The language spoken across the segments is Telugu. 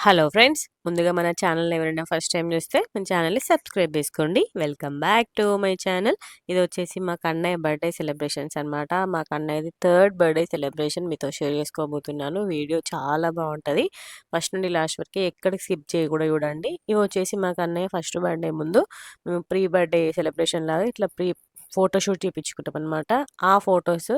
Hello friends! ముందుగా మన ఛానల్‌ని ఎవరైనా ఫస్ట్ టైమ్ చూస్తే మన ఛానల్‌ని సబ్స్క్రైబ్ చేసుకోండి. Welcome back to my channel. ఇదొచ్చేసి మా కన్నయ్య బర్త్‌డే సెలబ్రేషన్స్ అనమాట. మా కన్నయ్యది థర్డ్ బర్త్‌డే సెలబ్రేషన్ మీతో షేర్ చేసుకోబోతున్నాను. వీడియో చాలా బావుంటది. ఫస్ట్ నుండి లాస్ట్ వరకు ఎక్కడికి స్కిప్ చేయకుండా చూడండి. ఇవొచ్చేసి మా కన్నయ్య ఫస్ట్ బర్త్‌డే ముందు మేము ప్రీ బర్త్‌డే సెలబ్రేషన్ లాగా ఇట్లా ఫోటోషూట్ చేపించుకుంటామనమాట. ఆ ఫోటోస్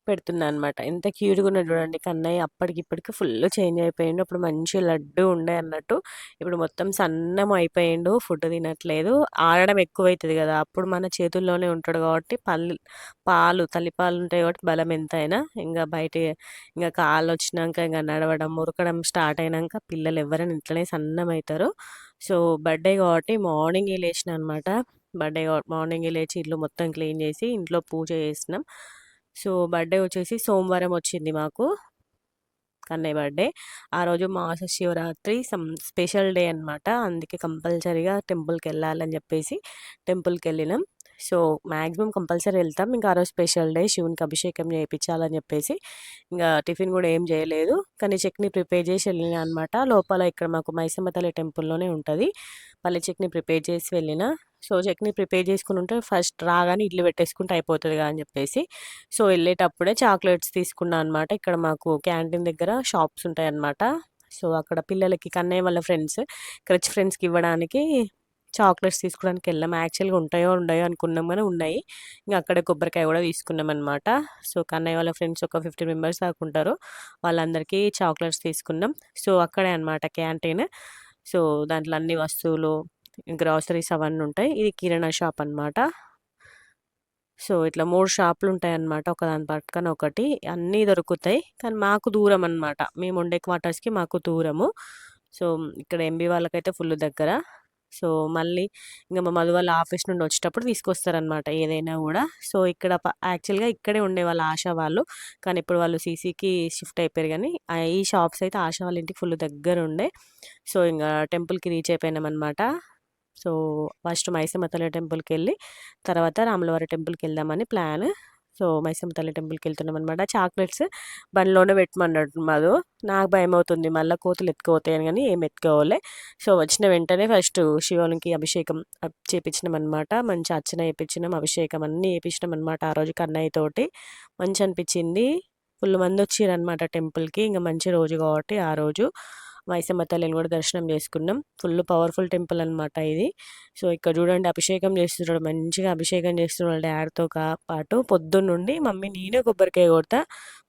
పెడుతున్నా అనమాట. ఎంత క్యూట్‌గా ఉన్నాడు చూడండి కన్నయ్య. అప్పటికిప్పటికి ఫుల్ చేంజ్ అయిపోయిండు. అప్పుడు మంచి లడ్డు ఉండే అన్నట్టు. ఇప్పుడు మొత్తం సన్నం అయిపోయిండు. ఫుడ్ తినట్లేదు. ఆడడం ఎక్కువైతది గదా! అప్పుడు మన చేతుల్లోనే ఉంటాడు కాబట్టి పాలు తల్లిపాలు ఉంటాయి కాబట్టి బలం ఎంతైనా ఇంగ కాళ్ళొచ్చినంక ఇంగ నడవడం, ఉరకడం స్టార్ట్ అయినంక పిల్లలు ఎవ్వరైనా ఇట్లనే సన్నమయితారు. సో, బర్త్‌డే కాబట్టి మార్నింగే లేషినా అనమాట. మార్నింగే లేచి ఇల్లు మొత్తం క్లీన్ చేసి ఇంట్లో పూజ చేసినాం. సో, బర్త్‌డే వచ్చేసి సోమవారం వచ్చింది మాకు. కన్నయ్య బర్త్‌డే. ఆ రోజు మాస శివరాత్రి స్పెషల్ డే అనమాట. అందుకే కంపల్సరీగా టెంపుల్‌కెళ్ళాలని జెప్పేసి టెంపుల్‌కెళ్ళినాం. సో, మాక్సిమం కంపల్సరీ ఎళ్తాం. ఇంకా ఆ రోజు స్పెషల్ డే శివునికి అభిషేకం చేపిచ్చాలని జెప్పేసి ఇంగా టిఫిన్ గూడా ఏం జేయలేదు. కానీ చట్నీ ప్రిపేర్ జేసి ఎళ్ళినా అనమాట. లోపల ఇక్కడ మాకు మైసమ్మ తల్లి టెంపుల్‌లోనే ఉంటది. పల్లి చట్నీ ప్రిపేర్ చేసి వెళ్ళిన. సో, చట్నీ ప్రిపేర్ చేసుకొనుంటే ఫస్ట్ రాగానే ఇడ్లీ పెట్టేసుకుంటే అయిపోతదిగా అని జెప్పేసి సో, ఎళ్ళేటప్పుడే చాక్లెట్స్ తీసుకున్నా అనమాట. ఇక్కడ మాకు క్యాంటీన్ దగ్గర షాప్స్ ఉంటాయన్నమాట. సో, అక్కడ పిల్లలకి కన్నయ్య వాళ్ళ ఫ్రెండ్స్, క్రచ్ ఫ్రెండ్స్‌కి ఇవ్వడానికి చాక్లెట్స్ తీసుకోవడానికెళ్ళాం. యాక్చువల్‌గా ఉంటాయో, ఉండయో అనుకున్నాం గానీ ఉన్నాయి. ఇంగ అక్కడే కొబ్బరికాయ గూడా తీసుకున్నామనమాట. సో, కన్నయ్య వాళ్ళ ఫ్రెండ్స్ ఒక 15 మెంబర్స్ దాకా ఉంటారు. వాళ్ళందరికీ చాక్లెట్స్ తీసుకున్నాం. సో, అక్కడే అనమాట క్యాంటీన్. సో, దాంట్లో అన్ని వస్తువులు, గ్రోసరీస్ అవన్నీ ఉంటాయి. ఇది కిరాణా షాప్ అనమాట. సో, ఇట్లా 3 షాపులుంటాయన్నమాట. ఒకదాని పక్కన ఒకటి. అన్నీ దొరుకుతాయి. కానీ మాకు దూరమనమాట. మేముండే క్వార్టర్స్‌కి మాకు దూరము. సో, ఇక్కడ ఎంబీ వాళ్ళకైతే ఫుల్లు దగ్గర. సో, మళ్ళీ ఇంగ మా మధు వాళ్ళ ఆఫీస్ నుండి వచ్చేటప్పుడు తీసుకొస్తారనమాట ఏదైనా గూడా. సో, ఇక్కడ యాక్చువల్‌గా ఇక్కడే ఉండేవాళ్ళు ఆషా వాళ్ళు. కానీ ఇప్పుడు వాళ్ళు సీసీకి షిఫ్ట్ అయిపోయారు గానీ, ఈ షాప్స్ అయితే ఆషా వాళ్ళ ఇంటికి ఫుల్లు దగ్గరుండే. సో, ఇంగ టెంపుల్‌కి రీచ్ అయిపోయినామనమాట. సో, ఫస్ట్ మైసమ్మ తల్లి టెంపుల్‌కెళ్ళి, తర్వాత రాములవారి టెంపుల్‌కెళ్దామని ప్లాన్. సో, మైసమ్మ తల్లి టెంపుల్‌కెళ్తున్నామనమాట. చాక్లెట్స్ బండిలోనే పెట్టమన్నాడు మధు. నాకు భయమవుతుంది మళ్ళా కోతులు ఎత్తుకుపోతాయని గాని ఏమి ఎత్తుకపోలే. సో, వచ్చిన వెంటనే ఫస్ట్ శివునికి అభిషేకం చేపిచ్చినామనమాట. మంచి అర్చన చేపిచ్చినాం, అభిషేకం అన్నీ చేపిచ్చినామనమాట ఆ రోజు కన్నయ్యతోటి. మంచనిపిచ్చింది. ఫుల్ మందొచ్చిర్రనమాట టెంపుల్‌కి. ఇంగ మంచి రోజు కాబట్టి ఆ రోజు మైసమ్మ తల్లిని గూడా దర్శనం చేసుకున్నాం. ఫుల్ పవర్‌ఫుల్ టెంపుల్ అనమాట ఇది. సో, ఇక్కడ చూడండి అభిషేకం చేస్తున్నాడు. మంచిగా అభిషేకం చేస్తున్నాడు వాళ్ళ డ్యాడీతో పాటు. పొద్దున్నుండి మమ్మీ నేనే కొబ్బరికాయ కొడతా,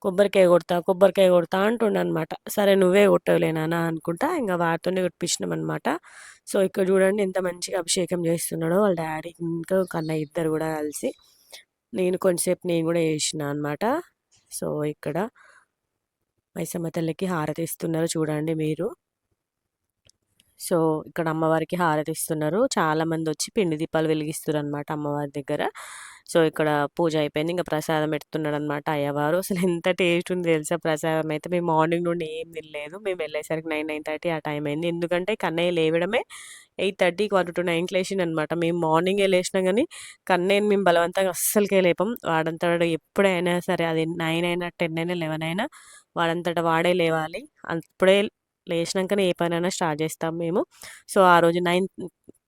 కొబ్బరికాయ కొడతా, కొబ్బరికాయ కొడతా అంటుండనమాట. సరే నువ్వే కొట్టవులే నాన్న అనుకుంటా ఇంగ వాడితోనే కొట్టిపిచ్చినామనమాట. సో, ఇక్కడ చూడండి ఎంత మంచిగా అభిషేకం చేస్తున్నాడో వాళ్ళ డ్యాడీ ఇంకా కన్నయ్య ఇద్దరు గూడా కలిసి. నేను గూడా చేషినా అనమాట. సో, ఇక్కడ మైసమ్మ తల్లికి హారతిస్తున్నారు చూడండి మీరు. సో, ఇక్కడ అమ్మవారికి హారతిస్తున్నారు. చాలామందొచ్చి పిండి దీపాలు వెలిగిస్తుర్రనమాట అమ్మవారి దగ్గర. సో, ఇక్కడ పూజ అయిపోయింది. ఇంక ప్రసాదం పెడుతున్నాడనమాట అయ్యవారు. అసలెంత టేస్ట్ ఉంది తెలుసా ప్రసాదం అయితే. మేము మార్నింగ్ నుండి ఏం తినలేదు. మేము వెళ్ళేసరికి 9:30 ఆ టైం అయింది. ఎందుకంటే కన్నయ్య లేవడమే 8:30, 9కి లేచిండనమాట. మేము మార్నింగే లేసినాం గానీ, కన్నయ్యని మేము బలవంతంగా అస్సలకే లేపం. వాడంతట వాడు ఎప్పుడైనా సరే అది 9 అయినా, 10 అయినా, 11 అయినా వాడంతట వాడే లేవాలి. అప్పుడే లేచినంకనే ఏ పనైనా స్టార్ట్ చేస్తాం మేము. సో, ఆ రోజు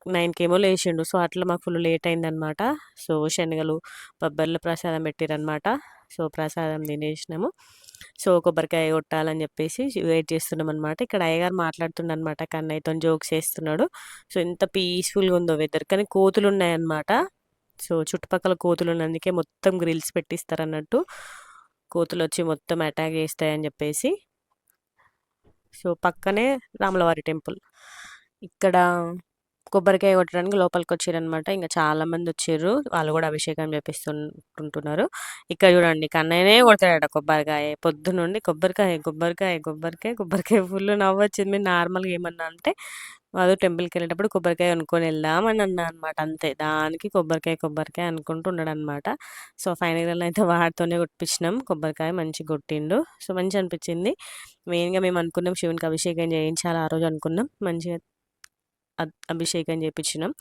9కేమో లేచిండు. సో, అట్లా మాకు ఫుల్ లేట్ అయిందనమాట. సో, శనగలు, బొబ్బర్లు ప్రసాదం పెట్టిర్రనమాట. సో, ప్రసాదం తినేసినాము. సో, కొబ్బరికాయ కొట్టాలని చెప్పేసి వెయిట్ చేస్తున్నామనమాట. ఇక్కడ అయ్యగారు మాట్లాడుతుండనమాట కన్నయ్యతోని జోక్స్ ఏస్తున్నాడు. సో, ఎంత పీస్‌ఫుల్‌గా ఉందో వెదర్. కానీ కోతులున్నాయన్నమాట. సో, చుట్టుపక్కల కోతులున్నందుకే మొత్తం గ్రిల్స్ పెట్టిస్తారన్నట్టు. కోతులొచ్చి మొత్తం అటాక్ చేస్తాయని చెప్పేసి. సో, పక్కనే రాములవారి టెంపుల్. ఇక్కడ కొబ్బరికాయ కొట్టడానికి లోపలికొచ్చిర్రనమాట. ఇంక చాలా మందొచ్చిర్రు. వాళ్ళు గూడా అభిషేకం చేపిస్తుంటున్నారు. ఇక్కడ చూడండి కన్నయ్యనే కొడతాడట కొబ్బరికాయ. పొద్దునుండి కొబ్బరికాయ, కొబ్బరికాయ, కొబ్బరికాయ, కొబ్బరికాయ ఫుల్ నవ్వొచ్చింది. మేము నార్మల్‌గా ఏమన్నా అంటే, "మధు టెంపుల్‌కెళ్ళేటప్పుడు కొబ్బరికాయ కొనుక్కొని ఎళ్దాం" అని అన్నా అనమాట అంతే. దానికి కొబ్బరికాయ, కొబ్బరికాయ అనుకుంటూ ఉన్నాడనమాట. సో, ఫైనల్‌గా అయితే వాడితోనే కొట్టిపిచ్చినాం కొబ్బరికాయ. మంచిగా కొట్టిండు. సో, మంచిగనిపిచ్చింది. మెయిన్‌గా మేము అనుకున్నాం శివునికి అభిషేకం చేయించాలి ఆ రోజు అనుకున్నాం. మంచిగా అభిషేకం చేపిచ్చినాం.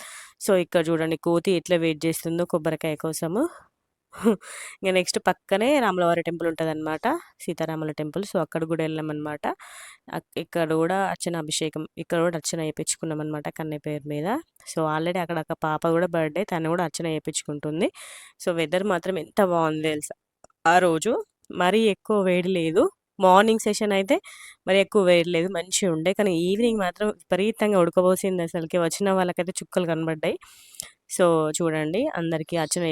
సో, ఇక్కడ చూడండి కోతి ఎట్లా వెయిట్ చేస్తుందో కొబ్బరికాయ కోసము. ఇంక నెక్స్ట్ పక్కనే రాములవారి టెంపుల్ ఉంటదనమాట. సీతారాముల టెంపుల్. సో, అక్కడికి గూడా వెళ్ళామనమాట. ఇక్కడ గూడా అర్చన అభిషేకం ఇక్కడ గూడా అర్చన చేపిచ్చుకున్నామనమాట కన్నయ్య పేరు మీద. సో, ఆల్రెడీ అక్కడ ఒక పాప గూడా బర్త్‌డే. తను గూడా అర్చన చేపిచ్చుకుంటుంది. సో, వెదర్ మాత్రం ఎంత బావుంది తెలుసా! ఆ రోజు మరీ ఎక్కువ వేడి లేదు. మార్నింగ్ సెషన్ అయితే మరి ఎక్కువ వేడి లేదు. మంచిగుండే. కానీ ఈవినింగ్ మాత్రం విపరీతంగా ఉడకబోసింది అసలకి. వచ్చిన వాళ్ళకైతే చుక్కలు కనబడ్డాయి. సో, చూడండి అందరికీ అర్చన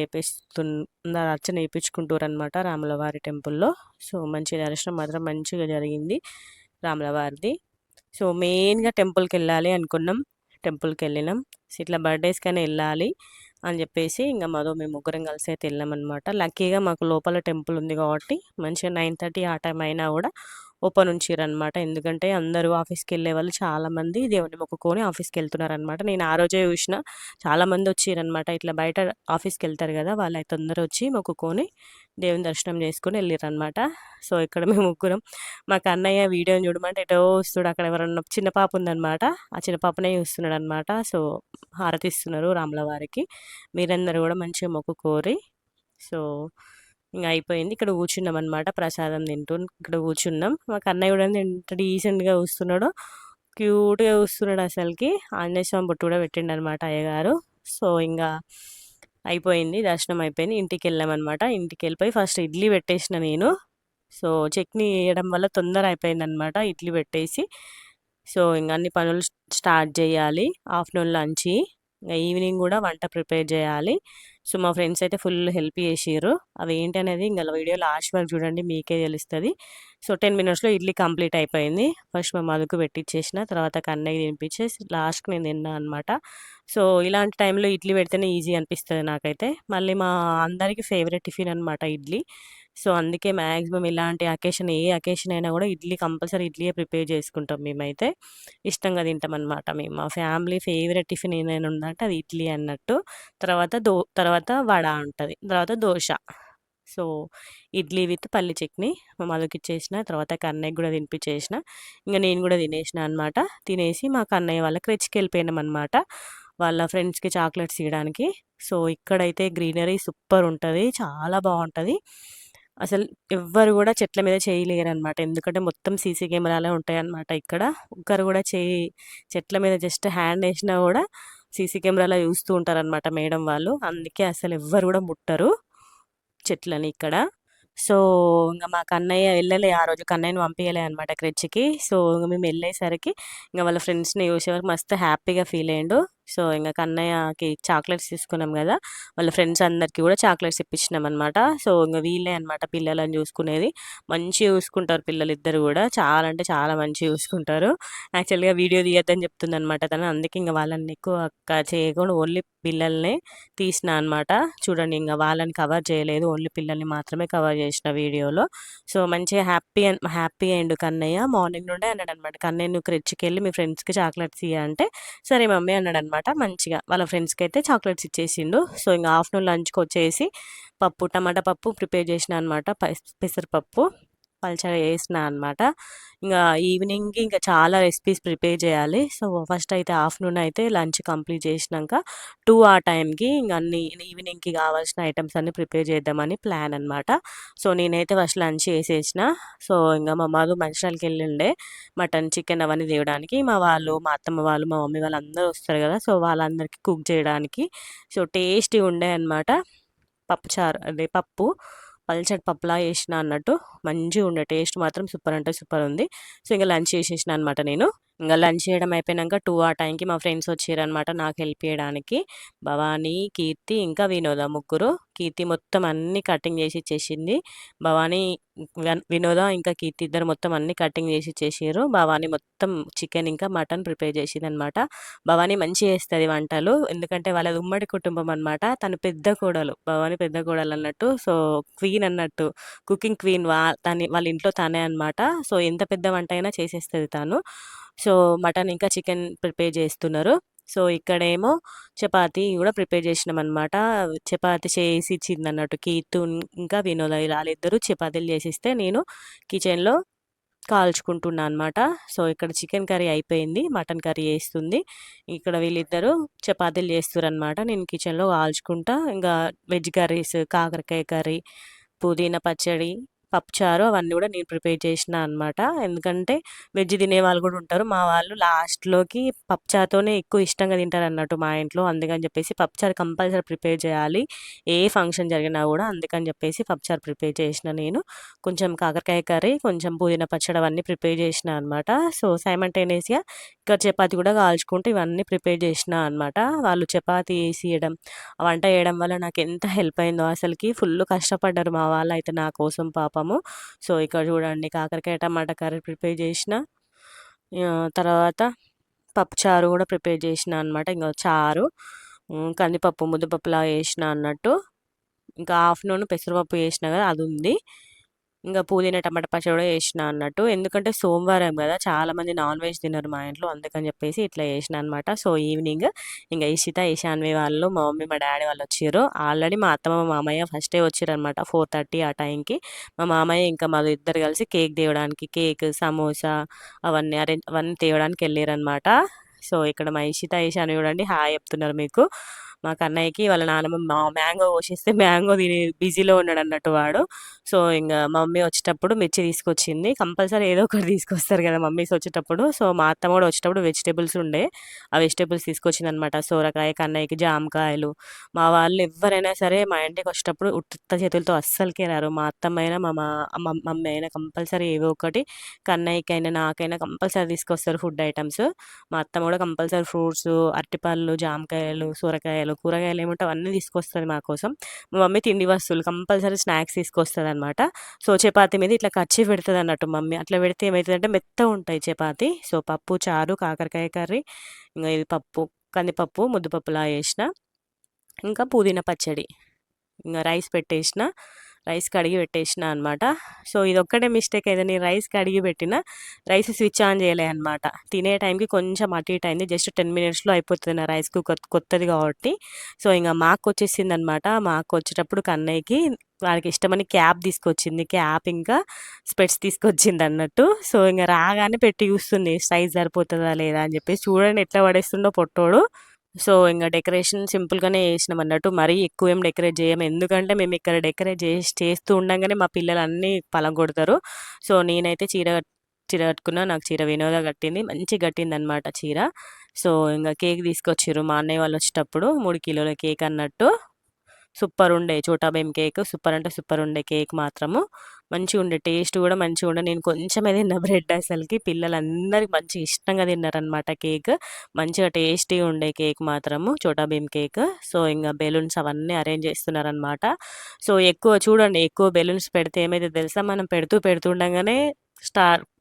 అర్చన చేపిచ్చుకుంటుర్రనమాట రాములవారి టెంపుల్‌లో. సో, మంచి దర్శనం మాత్రం మంచిగా జరిగింది రాములవారిది. సో, మెయిన్‌గా టెంపుల్‌కెళ్ళాలి అనుకున్నాం. టెంపుల్‌కెళ్ళినాం. సో, ఇట్లా బర్త్‌డేస్‌కైనా ఎళ్ళాలి అని జెప్పేసి ఇంగ మేము ముగ్గురం కలిసైతే ఎళ్ళామనమాట. లక్కీగా మాకు లోపల టెంపుల్ ఉంది గాబట్టి మంచిగా 9:30 ఆ టైం అయినా గూడా ఓపెన్ ఉంచిర్రనమాట. ఎందుకంటే అందరూ ఆఫీస్‌కెళ్ళే వాళ్ళు చాలామంది దేవుడిని మొక్కుకొని ఆఫీస్‌కెళ్తున్నారనమాట. నేను ఆ రోజే జూషిన చాలామంది వచ్చిర్రనమాట. ఇట్లా బయట ఆఫీస్‌కెళ్తారు గదా! వాళ్ళైతే అందరూ వచ్చి మొక్కుకొని దేవుని దర్శనం చేసుకొని ఎళ్ళిర్రనమాట. సో, ఇక్కడ మేము ముగ్గురం మా కన్నయ్య వీడియోని చూడమంటే ఎటో చూస్తుడు. అక్కడ ఎవరన్నా చిన్న పాప ఉందనమాట. ఆ చిన్న పాపనే చూస్తున్నాడనమాట. సో, హారతిస్తున్నారు రాముల వారికి. మీరందరూ గూడా మంచిగా మొక్కుకోరి. సో, ఇంగ అయిపోయింది. ఇక్కడ కూర్చున్నామనమాట. ప్రసాదం తింటూ ఇక్కడ కూర్చున్నాం. మా కన్నయ్య చూడండి ఎంత డీసెంట్‌గా చూస్తున్నాడో, క్యూట్‌గా చూస్తున్నాడు అసలకి. ఆంజనేయ స్వామి బొట్టు కూడా పెట్టిండనమాట అయ్యగారు. సో, ఇంగా అయిపోయింది. దర్శనం అయిపోయింది. ఇంటికెళ్ళామనమాట. ఇంటికెళ్ళిపోయి ఫస్ట్ ఇడ్లీ పెట్టేసిన నేను. సో, చట్నీ ఎయడం వల్ల తొందర అయిపోయిందనమాట. ఇడ్లీ పెట్టేసి, సో, ఇంగ అన్ని పనులు స్టార్ట్ జేయాలి. ఆఫ్టర్‌నూన్ లంచ్‌కి. ఇంగ ఈవినింగ్ గూడా వంట ప్రిపేర్ జేయాలి. సో, మా ఫ్రెండ్స్ అయితే ఫుల్ హెల్ప్ జేషిర్రు. అవేంటి అనేది ఇంగ వీడియో లాస్ట్ వరకు చూడండి మీకే తెలుస్తది. సో, 10 మినిట్స్‌లో ఇడ్లీ కంప్లీట్ అయిపోయింది. ఫస్ట్ మా మధుకు పెట్టిచ్చేసిన. తర్వాత కన్నయ్యకి తినిపిచ్చేసి లాస్ట్‌కి నేను తిన్నా అనమాట. సో, ఇలాంటి టైంలో ఇడ్లీ పెడితేనే ఈజీ అనిపిస్తది నాకైతే. మళ్ళీ మా అందరికి ఫేవరెట్ టిఫిన్ అనమాట ఇడ్లీ. సో, అందుకే మాక్సిమం ఇలాంటి అకేషన్ ఏ అకేషన్ అయినా గూడా ఇడ్లీ కంపల్సరీ ఇడ్లీయే ప్రిపేర్ చేసుకుంటాం మేమైతే. ఇష్టంగా తింటామనమాట మేము. మా ఫ్యామిలీ ఫేవరెట్ టిఫిన్ ఏదైనా ఉందంటే అది ఇడ్లీ అన్నట్టు. తర్వాత వడ ఉంటది. తర్వాత దోస. సో, ఇడ్లీ విత్ పల్లి చట్నీ మా మధుకిచ్చేసిన. తర్వాత కన్నయ్యకి గూడా తినిపిచ్చేసిన. ఇంగ నేను గూడా తినేసిన అనమాట. తినేసి మా కన్నయ్య వాళ్ళ క్రెచ్‌కెళ్ళిపోయినామనమాట. వాళ్ళ ఫ్రెండ్స్‌కి చాక్లెట్స్ ఇయడానికి. సో, ఇక్కడైతే గ్రీనరీ సూపరుంటది. చాలా బావుంటది. అసలు ఎవ్వరు గూడా చెట్ల మీద చేయలేరనమాట. ఎందుకంటే మొత్తం సీసీ కెమెరాలే ఉంటాయన్నమాట ఇక్కడ. ఒక్కరు గూడా చెట్ల మీద జస్ట్ హ్యాండేసినా గూడా సీసీ కెమెరాలో చూస్తూ ఉంటారనమాట మేడం వాళ్ళు. అందుకే అసలు ఎవ్వరు గూడా ముట్టరు చెట్లని ఇక్కడ. సో, ఇంగ మా కన్నయ్య ఎళ్ళలే ఆ రోజు. కన్నయ్యని పంపియలే అనమాట క్రెచ్‌కి. సో, ఇంగ మేమెళ్ళేసరికి ఇంగ వాళ్ళ ఫ్రెండ్స్‌ని చూసేవరకు మస్తు హ్యాపీగా ఫీల్ అయ్యిండు. సో, ఇంగ కన్నయ్యకి చాక్లెట్స్ తీసుకున్నాం గదా! వాళ్ళ ఫ్రెండ్స్ అందరికి గూడా చాక్లెట్స్ ఇప్పించినామనమాట. సో, ఇంగ వీళ్ళే అనమాట పిల్లలని చూసుకునేది. మంచిగా చూసుకుంటారు పిల్లలిద్దరు గూడా. చాలా అంటే చాలా మంచిగా చూసుకుంటారు. యాక్చువల్‌గా వీడియో తీయొద్దని చెప్తుందనమాట తను. అందుకే ఇంగ వాళ్ళని ఎక్కువ చేయకుండా ఓన్లీ పిల్లల్నే తీసిన అనమాట. చూడండి ఇంగ వాళ్ళని కవర్ చేయలేదు. ఓన్లీ పిల్లల్ని మాత్రమే కవర్ చేసిన వీడియోలో. సో, మంచిగా హ్యాపీ అయిండు కన్నయ్య. మార్నింగ్ నుండే అన్నాడనమాట. "కన్నయ్య నువ్వు క్రెచ్‌కెళ్ళి మీ ఫ్రెండ్స్‌కి చాక్లెట్స్ ఇయ్యి" అంటే, "సరే మమ్మీ" అన్నాడనమాట. మంచిగా వాళ్ళ ఫ్రెండ్స్‌కైతే చాక్లెట్స్ ఇచ్చేసిండు. సో, ఇంగ ఆఫ్టర్‌నూన్ లంచ్‌కొచ్చేసి టమాటా పప్పు ప్రిపేర్ చేసినా అనమాట. పెసరపప్పు పల్చగా చేసినా అనమాట. ఇంగ ఈవినింగ్‌కి ఇంక చాలా రెసిపీస్ ప్రిపేర్ చేయాలి. సో, ఫస్ట్ అయితే ఆఫ్టర్‌నూన్ అయితే లంచ్ కంప్లీట్ చేసినంక 2 ఆ టైంకి ఇంగ అన్నీ ఈవినింగ్‌కి కావాల్సిన ఐటెమ్స్ అన్నీ ప్రిపేర్ చేద్దామని ప్లాన్ అనమాట. సో, నేనైతే ఫస్ట్ లంచ్ చేసేసిన. సో, ఇంగ మా మధు మంచిర్యాలకెళ్ళిండే మటన్, చికెన్ అవన్నీ తేవడానికి. మా అత్తమ్మ వాళ్ళు, మా మమ్మీ వాళ్ళు అందరూ వస్తారు కదా! సో, వాళ్ళందరికీ కుక్ చేయడానికి. సో, టేస్టీగా ఉండే అనమాట. పప్పుచారు అదే పప్పు పల్చటి పప్పులా చేసినా అన్నట్టు మంచిగుండే. టేస్ట్ మాత్రం సూపర్ అంటే సూపర్ ఉంది. సో, ఇంక లంచ్ చేసేసినా అనమాట నేను. ఇంగ లంచ్ చేయడం అయిపోయినంక 2 ఆ టైంకి మా ఫ్రెండ్స్ వచ్చిర్రనమాట నాకు హెల్ప్ చేయడానికి. భవాని, కీర్తి, ఇంకా వినోద ముగ్గురు. కీర్తి మొత్తం అన్నీ కటింగ్ చేసి ఇచ్చేసింది. భవాని, వినోద ఇంకా కీర్తి ఇద్దరు మొత్తం అన్నీ కటింగ్ చేసి ఇచ్చేసిర్రు. భవాని మొత్తం చికెన్ ఇంకా మటన్ ప్రిపేర్ చేసిందనమాట. భవాని మంచిగా చేస్తది వంటలు. ఎందుకంటే వాళ్ళది ఉమ్మడి కుటుంబం అనమాట. తను పెద్ద కోడలు. భవాని పెద్ద కోడలన్నట్టు. సో, క్వీన్ అన్నట్టు. కుకింగ్ క్వీన్ వాళ్ళ ఇంట్లో తనే అనమాట. సో, ఎంత పెద్ద వంట అయినా చేసేస్తది తను. సో, మటన్ ఇంకా చికెన్ ప్రిపేర్ చేస్తున్నారు. సో, ఇక్కడేమో చపాతీ గూడా ప్రిపేర్ చేసినామనమాట. చపాతీ చేసి ఇచ్చిందన్నట్టు కీతు ఇంకా వినోద ఆళ్ళిద్దరూ చపాతీలు చేసిస్తే నేను కిచెన్‌లో కాల్చుకుంటున్నా అనమాట. సో, ఇక్కడ చికెన్ కర్రీ అయిపోయింది. మటన్ కర్రీ చేస్తుంది. ఇక్కడ వీళ్ళిద్దరూ చపాతీలు చేస్తుర్రనమాట. నేను కిచెన్‌లో కాల్చుకుంటా ఇంకా వెజ్ కర్రీస్, కాకరకాయ కర్రీ, పుదీనా పచ్చడి, పప్పుచారు అవన్నీ కూడా నేను ప్రిపేర్ చేసినా అనమాట. ఎందుకంటే వెజ్ తినేవాళ్ళు కూడా ఉంటారు. మా వాళ్ళు లాస్ట్‌లోకి పప్పుచారుతోనే ఎక్కువ ఇష్టంగా తింటారన్నట్టు మా ఇంట్లో. అందుకని చెప్పేసి పప్పుచారు కంపల్సరీ ప్రిపేర్ చేయాలి. ఏ ఫంక్షన్ జరిగినా కూడా అందుకని చెప్పేసి పప్పుచారు ప్రిపేర్ చేసిన నేను. కొంచెం కాకరకాయ కర్రీ, కొంచెం పుదీనా పచ్చడి అవన్నీ ప్రిపేర్ చేసినా అనమాట. సో, సైమల్టేనియస్‌గా ఇక్కడ చపాతీ కూడా కాల్చుకుంటూ ఇవన్నీ ప్రిపేర్ చేసినా అనమాట. వాళ్ళు చపాతీ ఏసియడం, వంట చేయడం వల్ల నాకెంత హెల్ప్ అయిందో అసలకి. ఫుల్ కష్టపడ్డారు మా వాళ్ళైతే నా కోసం పాపము. సో, ఇక్కడ చూడండి కాకరకాయ టమాటా కర్రీ ప్రిపేర్ చేసిన. తర్వాత పప్పుచారు కూడా ప్రిపేర్ చేసినా అనమాట. ఇంగ చారు, కందిపప్పు ముద్దపప్పులాగా చేసినా అన్నట్టు. ఇంకా ఆఫ్టర్‌నూన్ పెసరపప్పు చేసినా కదా అదుంది. ఇంకా పుదీనా టమాటా పచ్చడి కూడా చేసినా అన్నట్టు. ఎందుకంటే సోమవారం కదా! చాలామంది నాన్ వెజ్ తినరు మా ఇంట్లో. అందుకని చెప్పేసి ఇట్లా చేసినా అనమాట. సో, ఈవినింగ్ ఇంగ ఇషిత, ఇషాన్వి వాళ్ళు, మా మమ్మీ, మా డాడీ వాళ్ళు వచ్చిర్రు. ఆల్రెడీ మా అత్తమ్మ, మా మామయ్య ఫస్టే వచ్చిర్రనమాట 4:30 ఆ టైంకి. మా మామయ్య ఇంకా మా ఇద్దరు కలిసి కేక్ తేవడానికి, కేక్, సమోసా అవన్నీ తేవడానికి ఎళ్ళిర్రనమాట. సో, ఇక్కడ మా ఇషిత, ఇషాన్వి చూడండి హాయ్ చెప్తున్నారు మీకు. మా కన్నయ్యకి వాళ్ళ నానమ్మ మ్యాంగో కోసిస్తే మ్యాంగో తిని బిజీలో ఉన్నాడన్నట్టు వాడు. సో, ఇంగ మా మమ్మీ వచ్చేటప్పుడు మిర్చి తీసుకొచ్చింది. కంపల్సరీ ఏదో ఒకటి తీసుకొస్తారు కదా మమ్మీస్ వచ్చేటప్పుడు. సో, మా అత్తమ్మ కూడా వచ్చేటప్పుడు వెజిటబుల్స్ ఉండే. ఆ వెజిటబుల్స్ తీసుకొచ్చిందనమాట. సోరకాయ, కన్నయ్యకి జామకాయలు. మా వాళ్ళు ఎవ్వరైనా సరే మా ఇంటికి వచ్చేటప్పుడు ఉత్త చేతులతో అస్సలకే రారు. మా అత్తమ్మ అయినా, మమ్మీ అయినా కంపల్సరీ ఏవో ఒకటి కన్నయ్యకైనా, నాకైనా కంపల్సరీ తీసుకొస్తారు ఫుడ్ ఐటెమ్స్. మా అత్తమ్మ కూడా కంపల్సరీ ఫ్రూట్స్, అరటిపళ్ళు, జామకాయలు, సొరకాయలు, కూరగాయలు ఏముంటే అవన్నీ తీసుకొస్తది మా కోసం. మా మమ్మీ తిండి వస్తువులు కంపల్సరీ స్నాక్స్ తీసుకొస్తదనమాట. సో, చపాతీ మీద ఇట్లా కర్చీఫ్ పెడతదన్నట్టు మమ్మీ. అట్లా పెడితే ఏమైతదంటే మెత్తగుంటాయి చపాతీ. సో, పప్పు, చారు, కాకరకాయ కర్రీ, ఇంగ ఇది పప్పు, కందిపప్పు ముద్దపప్పులా చేసిన. ఇంకా పుదీనా పచ్చడి. ఇంగ రైస్ పెట్టేసిన. రైస్ కడిగి పెట్టేసిన అనమాట. సో, ఇదొక్కటే మిస్టేక్ అయింది. నేను రైస్ కడిగి పెట్టిన. రైస్ స్విచ్ ఆన్ చేయలే అనమాట. తినే టైంకి కొంచెం అటు ఇటు అయింది. జస్ట్ 10 మినిట్స్‌లో అయిపోతది నా రైస్ కుక్కర్ కొత్తది కాబట్టి. సో, ఇంగ మా అక్క వచ్చేసిందనమాట. మా అక్క వచ్చేటప్పుడు కన్నయ్యకి వాడికి ఇష్టమని క్యాప్ తీసుకొచ్చింది. క్యాప్ ఇంకా స్పెట్స్ తీసుకొచ్చిందన్నట్టు. సో, ఇంగ రాగానే పెట్టి చూస్తుంది సైజ్ సరిపోతదా లేదా అని చెప్పేసి. చూడండి ఎట్లా పడేస్తుండో పొట్టోడు. సో, ఇంగ డెకరేషన్ సింపుల్‌గానే చేసినామన్నట్టు. మరీ ఎక్కువేం డెకరేట్ జేయము. ఎందుకంటే మేమిక్కడ డెకరేట్ చేస్తూ ఉండంగానే మా పిల్లలన్నీ పలగొడతారు. సో, నేనైతే చీర కట్టుకున్నా. నాకు చీర వినోద కట్టింది. మంచిగా కట్టిందనమాట చీర. సో, ఇంగ కేక్ తీసుకొచ్చిర్రు మా అన్నయ్య వాళ్ళొచ్చేటప్పుడు 3 కిలోల కేక్ అన్నట్టు. సూపరుండే చోటా భీమ్ కేక్. సూపర్ అంటే సూపరుండే కేక్ మాత్రము. మంచిగుండే టేస్ట్ గూడా మంచిగుండే. నేను కొంచెమే తిన్నా బ్రెడ్ అసలకి. పిల్లలందరూ మంచిగా ఇష్టంగా తిన్నారనమాట కేక్. మంచిగా టేస్టీగా ఉండే కేక్ మాత్రము చోటా భీమ్ కేక్. సో, ఇంగ బెలూన్స్ అవన్నీ అరేంజ్ చేస్తున్నారనమాట. సో, ఎక్కువ చూడండి ఎక్కువ బెలూన్స్ పెడితే ఏమైతదో తెలుసా? మనం పెడుతుండంగానే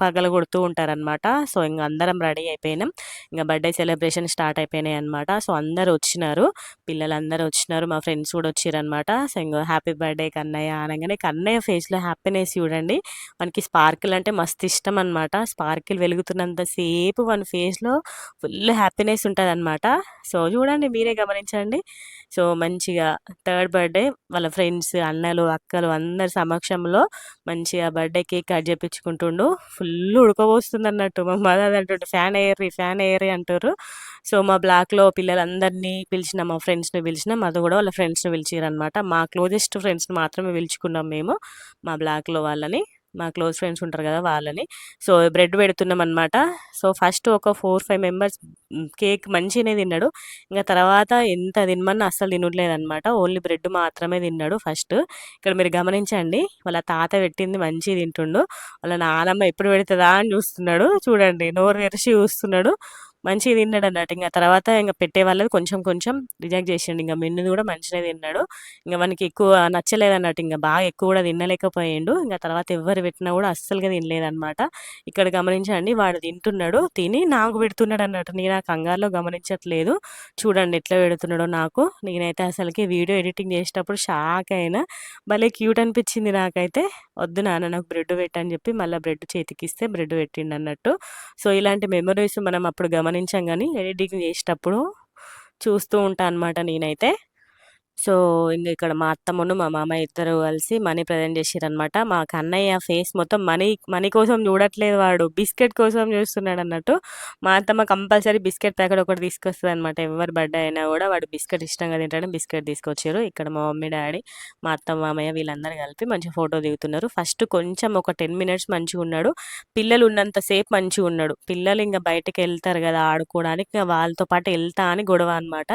పగలగొడుతూ ఉంటారనమాట. సో, ఇంగ అందరం రెడీ అయిపోయినాం. ఇంగ బర్త్‌డే సెలబ్రేషన్ స్టార్ట్ అయిపోయినాయనమాట. సో, అందరూ వచ్చినారు. పిల్లలందరూ వచ్చినారు. మా ఫ్రెండ్స్ కూడా వచ్చిర్రనమాట. సో, ఇంగ హ్యాపీ బర్త్‌డే కన్నయ్య అనంగానే కన్నయ్య ఫేస్‌లో హ్యాపీనెస్ చూడండి. వానికి స్పార్కిల్ అంటే మస్తు ఇష్టం అనమాట. స్పార్కిల్ వెలుగుతున్నంత సేపు వాని ఫేస్‌లో ఫుల్ హ్యాపీనెస్ ఉంటదనమాట. సో, చూడండి మీరే గమనించండి. సో, మంచిగా థర్డ్ బర్త్‌డే వాళ్ళ ఫ్రెండ్స్, అన్నలు, అక్కలు అందరి సమక్షంలో మంచిగా బర్త్‌డే కేక్ కట్ చేపించుకుంటుండు. ఫుల్ ఉడకబోస్తుందన్నట్టు. మా మదర్ అంటుండు ఫ్యాన్ ఎయ్యరి అంటుర్రు. సో, మా బ్లాక్‌లో పిల్లలందరినీ పిలిచిన, మా ఫ్రెండ్స్‌ని పిలిచిన. మధు కూడా వాళ్ళ ఫ్రెండ్స్‌ని పిలిచిర్రనమాట. మా క్లోజెస్ట్ ఫ్రెండ్స్‌ని మాత్రమే పిలుచుకున్నాం మేము. మా బ్లాక్‌లో వాళ్ళని. మా క్లోజ్ ఫ్రెండ్స్ ఉంటారు కదా! వాళ్ళని. సో, బ్రెడ్ పెడుతున్నామనమాట. సో, ఫస్ట్ ఒక 4, 5 మెంబర్స్ కేక్ మంచిగనే తిన్నాడు. ఇంగ తర్వాత ఎంత తినమన్నా అస్సలు తినుడులేదనమాట. ఓన్లీ బ్రెడ్ మాత్రమే తిన్నాడు ఫస్ట్. ఇక్కడ మీరు గమనించండి. వాళ్ళ తాత పెట్టింది మంచిగా తింటుండు. వాళ్ళ నానమ్మ ఎప్పుడు పెడతదా అని చూస్తున్నాడు. చూడండి నోరు తెరిచి చూస్తున్నాడు. మంచిగా తిన్నాడన్నట్టు. ఇంగ తర్వాత ఇంగ పెట్టే వాళ్ళది కొంచెం కొంచెం రిజెక్ట్ చేసిండు. ఇంగ మిన్నుది కూడా మంచిగనే తిన్నాడు. ఇంగ వానికి ఎక్కువ నచ్చలేదన్నట్టు. ఇంగ బాగా ఎక్కువ కూడా తినలేకపోయిండు. ఇంగ తర్వాత ఎవ్వరు పెట్టినా కూడా అస్సలుగా తినలేదనమాట. ఇక్కడ గమనించండి వాడు తింటున్నాడు. తిని నాకు పెడుతున్నాడన్నట్టు. నేను ఆ కంగారులో గమనించట్లేదు. చూడండి ఎట్లా పెడుతున్నాడో నాకు. నేనైతే అసలకి వీడియో ఎడిటింగ్ చేసేటప్పుడు షాక్ అయినా. భలే క్యూట్ అనిపించింది నాకైతే. "వద్దు నాన్న నాకు బ్రెడ్ పెట్టు" అని చెప్పి మళ్ళా బ్రెడ్ చేతికిస్తే బ్రెడ్ పెట్టిండన్నట్టు. సో, ఇలాంటి మెమోరీస్ మనం అప్పుడు గమనించం గానీ ఎడిటింగ్ చేసేటప్పుడు చూస్తూ ఉంటా అనమాట నేనైతే. సో, ఇక్కడ మా అత్తమ్మను, మా మామయ్య ఇద్దరు కలిసి మనీ ప్రెజెంట్ చేసిర్రనమాట. మా కన్నయ్య ఫేస్ మొత్తం మనీ మనీ కోసం చూడట్లేదు వాడు. బిస్కెట్ కోసం చూస్తున్నాడన్నట్టు. మా అత్తమ్మ కంపల్సరీ బిస్కెట్ ప్యాకెట్ ఒకటి తీసుకొస్తదనమాట. ఎవరి బర్త్‌డే అయినా గూడా వాడు బిస్కెట్ ఇష్టంగా తింటాడని బిస్కెట్ తీసుకొచ్చిర్రు. ఇక్కడ మా మమ్మీ, డ్యాడీ, మా అత్త, మామయ్య వీళ్ళందరూ కలిపి మంచిగా ఫోటో దిగుతున్నారు. ఫస్ట్ కొంచెం ఒక 10 మినిట్స్ మంచిగున్నాడు. పిల్లలు ఉన్నంత సేపు మంచిగున్నాడు. పిల్లలు ఇంక బయటికెళ్తారు గదా ఆడుకోవడానికి. ఇగ వాళ్ళతో పాటు ఎళ్తా అని గొడవ అనమాట.